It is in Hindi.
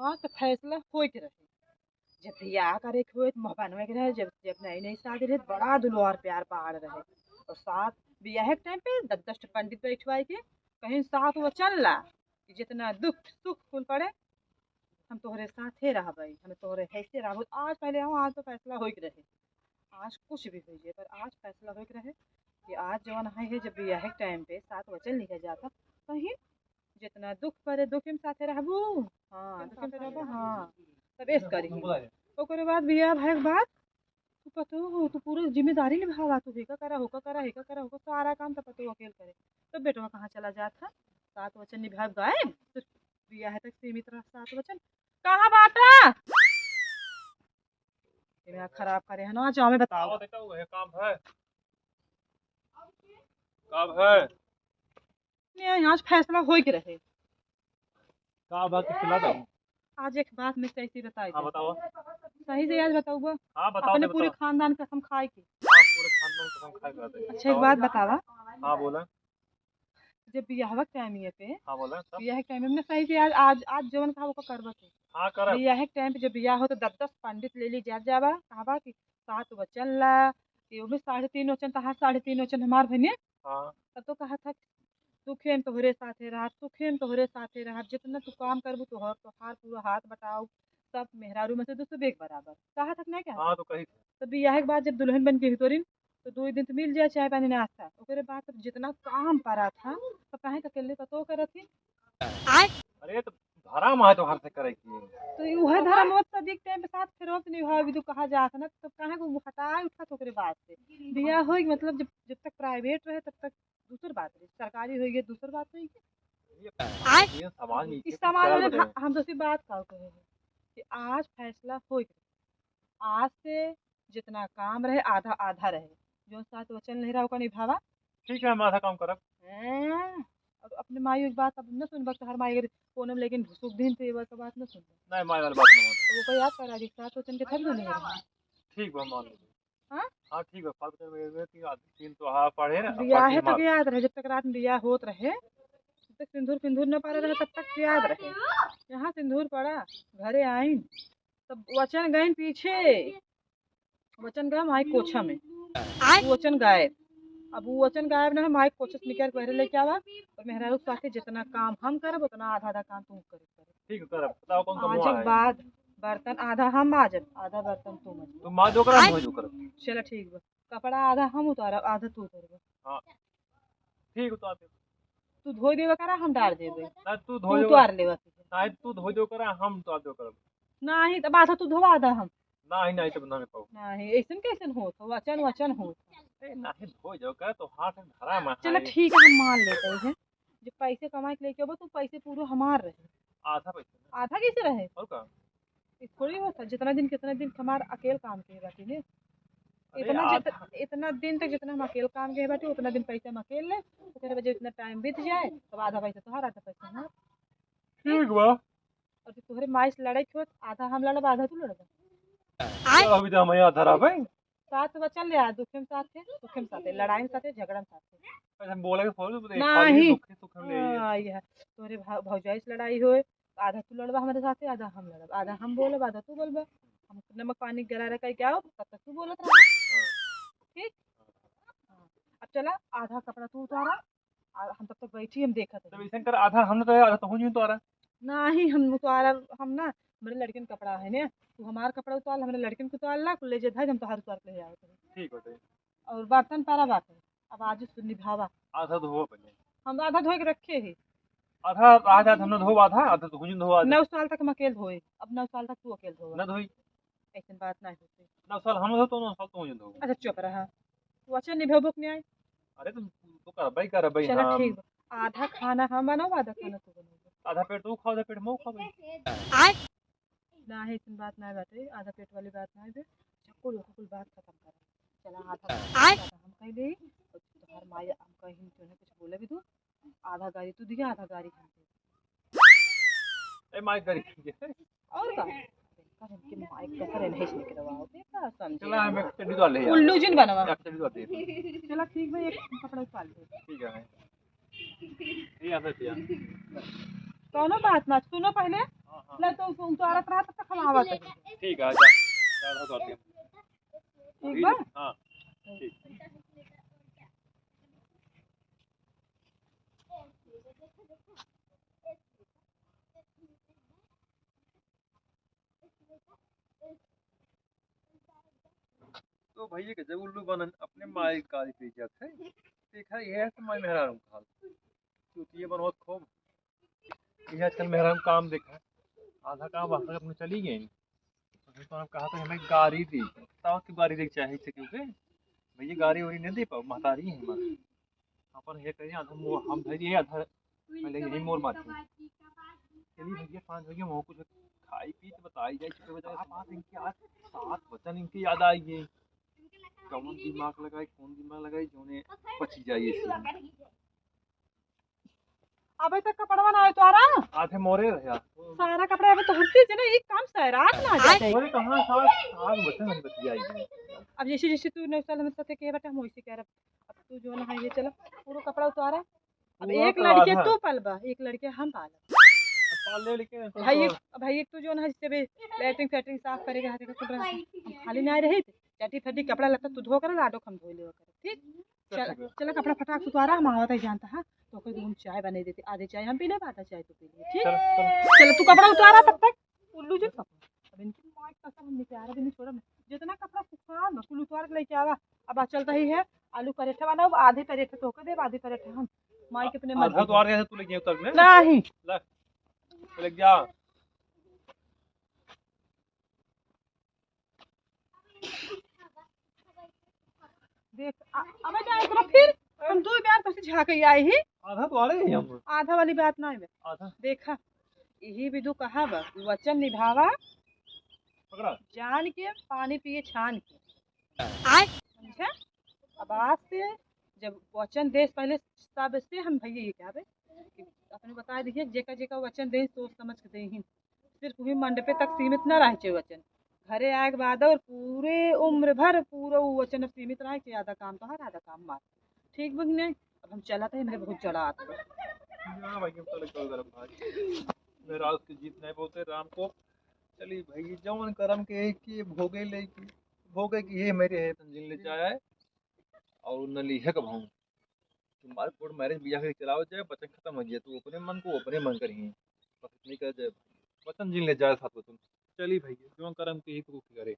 हाँ तो फैसला हो के रहे। जब बियाह करे के हुए तो बनवे के रहे, जब जब नई नई शादी रहे तो बड़ा दुलवार प्यार पहाड़ रहे। और साथ बियाह के टाइम पे 10 पंडित बैठवाए के कहीं साथ वो चल ला कि जितना दुख सुख कुल पड़े हम तोहरे साथे रहबै, हम तोहरे ऐसे रहबो। आज पहले हम आज तो फैसला हो के रहे। आज कुछ भी हो जाए पर आज फैसला हो के रहे कि आज जवन है जब बियाह के टाइम पे साथ वचन लिखा जाता कहीं जितना दुख पड़े दुख में साथे रहबू। हाँ दुख में रहबो। हाँ तब ऐस करी ओकरे बाद बियाह भए के बाद तू पतो हो तू पूरी जिम्मेदारी निभावा। तू हेका करा होका सारा काम तो पतो अकेले करे। तो बेटवा कहाँ चला जाता। सात वचन निभाए गायब तो बियाह तक सीमित रहा सात वचन। कहाँ बाटा दिमाग खराब करे है ना। जाओ मैं बताओ बेटा वो है काम है कब है नहीं आज फैसला हो के रहे। का बात खिला दो। आज एक बात मैं सही से बताई हाँ बताओ। सही से आज बताऊबा हाँ बताओ अपने दे पूरे बताओ। खानदान कसम खाए की। हाँ पूरे खानदान कसम खाए बात है। अच्छा एक बात बतावा। हाँ बोला। जब बियाह के टाइम ये पे हाँ बोला सब। बियाह के टाइम में सही से आज आज आज जवन कहा वो करबा तू। हाँ कर बियाह के टाइम पे जब बियाह हो तो 10 पंडित ले ली जावा कहबा कि सात वचन ला कि वो भी 3.5 वचन तहार 3.5 वचन हमार भने। हाँ तब तो कहा था सुखे में तोहरे साथे रहा सुखे में तोहरे साथे रहा जितना तू काम करबू तोहार पूरा हाथ बटाओ सब मेहरारू में से दो सब एक बराबर कहा तक नहीं क्या। हाँ तो कही तो बियाह के बाद जब दुल्हन बन के तोरिन तो 2 दिन तो मिल जाए चाय पानी नाश्ता। ओकरे बाद तब जितना काम पड़ा था तो काहे के अकेले पतो करत थी। अरे तो धरा माँ तो हर से करे की। तो वह धर्म मत सदी के टाइम पे साथ फिर नहीं भाव भी तो कहा जाता ना तब काहे को हटाए उठा ओकरे बाद से बियाह हो मतलब जब जब तक प्राइवेट रहे तब तक दूसर बात रही सरकारी हो गई दूसर बात रही। ये समाज नीचे इस समाज विचार में बदले। हम दूसरी बात का कहे कि आज फैसला हो गया। आज से जितना काम रहे आधा आधा रहे जो साथ वचन नहीं रहा ओका निभावा। ठीक है हम आधा काम करब। हैं? अब अपने माई की बात अब न सुन बस हर माई अगर कोनम लेकिन सुख दिन से बस बात न सुन नहीं माय वाली बात ना मान। तो वो को याद करा दी साथ वचन के थक नहीं रहा। ठीक बा मान लो। हाँ हाँ ठीक है फालतू में तीन तो हाँ पढ़े ना बियाह बाकी तक हमार। याद रहे जब तक रात में बियाह होत रहे जब तक सिंदूर सिंदूर न पड़ा रहे तब तक याद रहे। यहाँ सिंदूर पड़ा घरे आई तब वचन गए पीछे वचन गए माई कोछा में वो वचन गायब। अब वो वचन गायब ना है माई कोचस निकल पहले लेके आवा और मेहरारू साथे जितना काम हम करब उतना आधा आधा काम तुम करे। ठीक है करब बताओ कौन सा आज मुआ के है। बाद बर्तन आधा हम माजब आधा बर्तन तू माजब। तुम माँ जो करब जो करब। चलो ठीक बा कपड़ा आधा हम उतारब आधा तू उतारब। हाँ ठीक है तो आते। तू धोई देवे करा हम डाल देवे नहीं तू तू धो जो उतार लेवा। नहीं तू धो जो करा हम तो आते करब। नहीं तब आधा तू धोवा आधा हम। नहीं नहीं तो ना पाऊ। नहीं ऐसन कैसन होत वचन वचन होत। ए नहीं धो जो कर तो हाथ में धरा में चलो है। ठीक है हम मान लेते हैं जब पैसे कमा के लेके अब तो पैसे पूरे हमार रहे। आधा पैसा आधा कैसे रहे और का। इस थोड़ी होता जितना दिन कितना दिन हमार अकेले काम के बाटी ने अरे आधा इतना दिन तक जितना हम अकेले काम के बाटी उतना दिन पैसा हम अकेले ले ओकरे वजह इतना टाइम बीत जाए तब आधा पैसा तुम्हारा आधा पैसा हमार। ठीक बा। और जो तुम्हारे माई से लड़ाई होत आधा हम लड़ब आधा तू लड़ब। चलो अभी तो हम यहाँ धरा भाई। साथ वचन ले आ दुखे में साथे लड़ाई में साथे झगड़ा में साथे। हम बोले फोन तो खाली नहीं दुख सुख में ले हाँ यह तोरे भौजाई से लड़ाई होए आधा तू लड़बा हमारे साथे आधा हम लड़ब आधा हम बोलब आधा तू बोलबा। हम नमक पानी गरा रहा क्या हो तब तक तू बोलत रहा। ठीक हाँ। अब चला आधा कपड़ा तू उतारा हम तब तक बैठी हम देखा तब ऐसे कर आधा हमने तो आधा तो हो तो आ रहा। नहीं हम उतारा हम ना हमारे लड़किन कपड़ा है ने तू हमार कपड़ा उतार हमारे लड़किन को उतार ला ले जे धाज हम तोहार उतार के ले आओ। ठीक होते। और बर्तन पारा बात है अब आज निभावा। आधा तो हो पहले। हम आधा धोए के रखे ही आधा आधा हमने धो आधा आधा तो हुजून धो आधा। 9 साल तक हम अकेले धोए अब 9 साल तक तू अकेले धोआ। न धोई। ऐसी बात नहीं होती। 9 साल हम धो तो 9 साल तो हुजून धो। अच्छा चुप रहा वचन निभाबुक नहीं आए। अरे तो कर भाई चलो हाँ। ठीक बा आधा खाना हम बनाओ आधा खाना तू बनाओ। आधा पेट तू खा आधा पेट मैं खा भाई। ना है इतनी बात नहीं बात है आधा पेट वाली बात नहीं है। कुल कुल बात खत्म कर चला आधा हम कह दे और तुम्हार माई हम कहीं तो कुछ बोले भी तू आधा गाड़ी तू दिया आधा गाड़ी हम ए माइक करी और का कि माइक कसरे नहीं निकलवाओ का समझे। चला हम एक चड्डी डाल ले उल्लू जिन बनवा एक चड्डी डाल दे। चला ठीक भाई एक कपड़ा उतार दे। ठीक है ये आधा दिया। कौनो बात ना सुनो पहले हां हां ले तो तो उतारत रहा तब तक हम आवत रही। ठीक है जा जा तो आते हैं ठीक बा। हाँ ठीक। तो भैया के जब उल्लू बनन अपने माई काली पे जात है देखा ये तो मैं मेहरान खाल क्योंकि ये बनोत खूब ये आजकल मेहरान काम देखा आधा काम वास्तव अपने चली गई तो हम कहा था हमें गाड़ी दी ताऊ की गाड़ी देख चाहिए से क्योंकि भैया गाड़ी वाड़ी नहीं दे पाओ महतारी है हमारे अपन ये करिए आधा हम भैया आधा पहले यही मोर मारते चलिए भैया 5 बजे मोह कुछ खाई पी तो बताई जाए छुपे बजाय बात इनकी आज 7 वचन इनकी याद आई है कौन दिमाग लगाई जोने पची जाइए इसी अबे तक कपड़वा ना उतारा आधे मोरे रहे सारा कपड़ा अबे तो हंसी जना एक काम सैराट ना जाते। मोरे कहाँ 7 वचन हम बची जाएगी अब जैसे जैसे तू ने साल में सते के बेटा हम वैसे कह रहा अब तू जो ना है ये चलो पूरा कपड़ा उतारा। अब पूरा एक तो लड़के आधा। तू पलबा एक लड़के हम पाला पाल ले लेकिन भाई एक तू जो ना जिससे भी लैट्रिन फैट्रिन साफ करेगा हाथे का कपड़ा हम खाली ना रहे थे चटी फटी कपड़ा लगता तू धो कर लाडो हम धो ले कर ठीक। चल चल कपड़ा फटाक से उतारा हम आवत है जानता है तो कोई दून चाय बना देते आधे चाय हम पी ले आधा चाय तू पी ले ठीक। चल तू कपड़ा उतारा तब तक उल्लू जी अब इनकी माइक का सब हम निकाल भी नहीं छोड़ा जितना कपड़ा सुखा ना कुल उतार के लेके आवा। अब चलता ही है आलू पराठा बनाओ आधे पराठे तो दे आधे पराठे हम माइक अपने आधा तो आ रहे तू लेके उतर ले नहीं ले जा देख अब जाए तो फिर हम दो बार तो झाँक ही आई ही आधा तो आ रहे हैं हम आधा वाली बात ना है आधा देखा यही विदु कहा बा वचन निभावा पकड़ा जान के पानी पिए छान के समझा। अब आज से जब वचन देश पहले सब से हम भैया ये क्या बे कि अपने बता दीजिए जेका जेका वचन दे सोच समझ के दे सिर्फ वही मंडपे तक सीमित न रहे वचन घरे आए के बाद और पूरे उम्र भर पूरा वो वचन सीमित रहे कि आधा काम तो हर आधा काम मार ठीक बग नहीं। अब हम चला था मेरे बहुत चढ़ा आता ना भाई हम तो लगे गरम भाई मेरा उसकी जीत नहीं बोलते राम को चली भाई जवन करम के कि भोगे ले की भोगे की ये मेरे है तंजील ले जाए और न ली है कब हम तुम्हारे कोर्ट मैरिज बिया के चलाओ जाए बचन खत्म हो जाए तो अपने मन को अपने मन करिए बस इतनी कर जाए वतन जिन ले जाए साथ तुम चली भाई जो करम के ही तो करे।